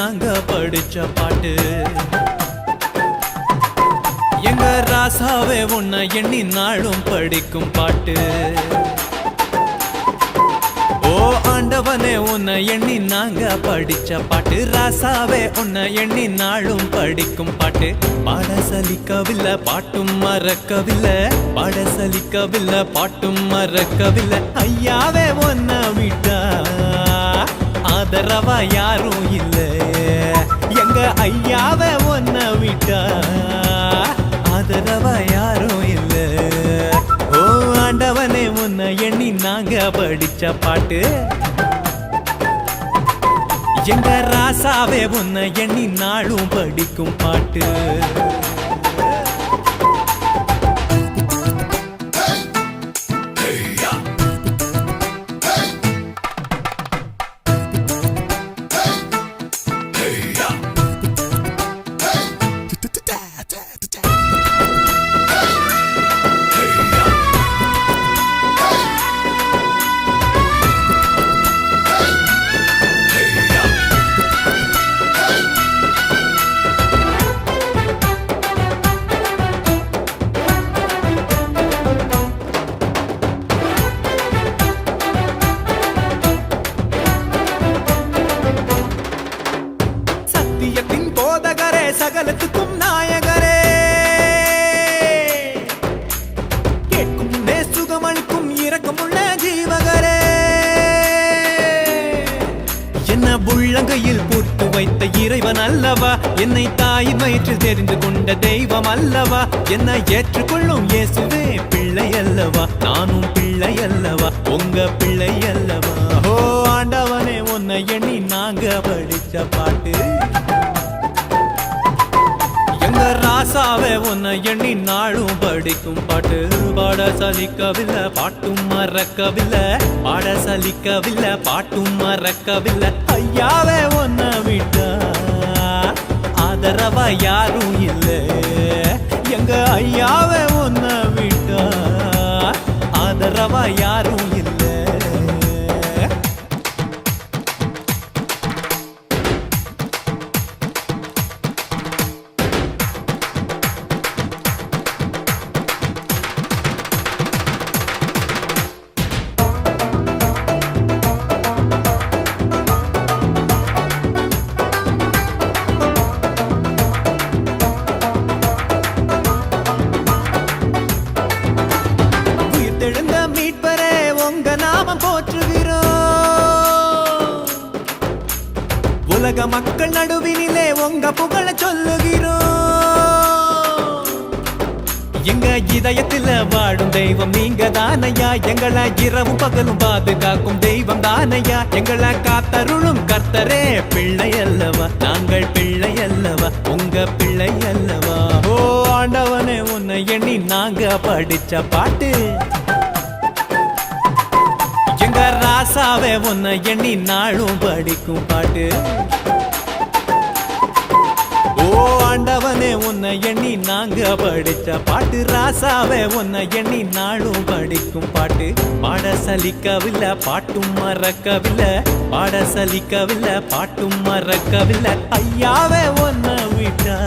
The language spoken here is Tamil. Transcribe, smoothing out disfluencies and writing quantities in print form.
நாங்க படிச்ச பாட்டு. எங்க ராசாவே உன்னை எண்ணி நாளும் படிக்கும் பாட்டு. ஓ ஆண்டவனே உன்னை எண்ணி நாங்க படிச்ச பாட்டு. ராசாவே உன்னை எண்ணி நாளும் படிக்கும் பாட்டு. பாட சலிக்கவில்லை பாட்டும் மறக்கவில்லை, பாட சலிக்கவில்லை பாட்டும் மறக்கவில்லை. ஐயாவே உன்னை விட்டா ஆதரவா யாரும் இல்லை. எங்க ஐயாவே உன்னை விட்டா ஆதரவா யாரும் இல்லை. ஓ ஆண்டவனே உன்னை எண்ணி நாங்க படிச்ச பாட்டு. எங்க ராசாவே உன்னை எண்ணி நாளும் படிக்கும் பாட்டு. சத்தியத்தின் போதகரே, சகலத்துக்கும் நாயகரே, கேட்கும் முன்னே சுகமளிக்கும் இரக்கமுள்ள ஜீவகரே. என்ன உள்ளங்கையில் போட்டு வைத்த இறைவன் அல்லவா, என்னை தாயின் வயிற்றில் தெரிந்து கொண்ட தெய்வம் அல்லவா. என்னை ஏற்றுக்கொள்ளும் இயேசுவே பிள்ளை அல்லவா, நானும் பிள்ளை அல்லவா, உங்க பிள்ளை அல்லவா. ஓ ஆண்டவனே உன்னை எண்ணி நாங்க படிச்ச பாட்டு. எங்க ராசாவே உன்னை எண்ணி நாளும் படிக்கும் பாட்டு. பாட சலிக்கவில்லை பாட்டும் மறக்கவில்லை, பாட சலிக்கவில்லை பாட்டும் மறக்கவில்லை. ஐயாவே உன்னை விட்டா ஆதரவா யாரும் இல்லை. எங்க ஐயாவே உன்னை விட்டா ஆதரவா யாரும் இல்லை. எழுந்த மீட்பரே உங்க நாமம் போற்றுகிறோம். உலக மக்கள் நடுவினிலே உங்க புகழ சொல்லுகிறோம். எங்க இதயத்தில் வாழும் தெய்வம் நீங்க தானையா, எங்களை இரவும் பகலும் பாதுகாக்கும் தெய்வம் தானையா. எங்களை காத்தருளும் கர்த்தரே பிள்ளை அல்லவா, நாங்கள் பிள்ளை அல்லவா, உங்க பிள்ளை அல்லவா. ஓ ஆண்டவனே உன்னை எண்ணி நாங்க படிச்ச பாட்டு. எங்க ராசாவே உன்னை எண்ணி நாளும் படிக்கும் பாட்டு. ஓ ஆண்டவனே உன்னை எண்ணி நாங்க படிச்ச பாட்டு. ராசாவே உன்னை எண்ணி நாளும் படிக்கும் பாட்டு. பாட சலிக்கவில்லை பாட்டும் மறக்கவில்லை, பாட சலிக்கவில்லை பாட்டும் மறக்கவில்லை. ஐயாவே உன்னை விட்டா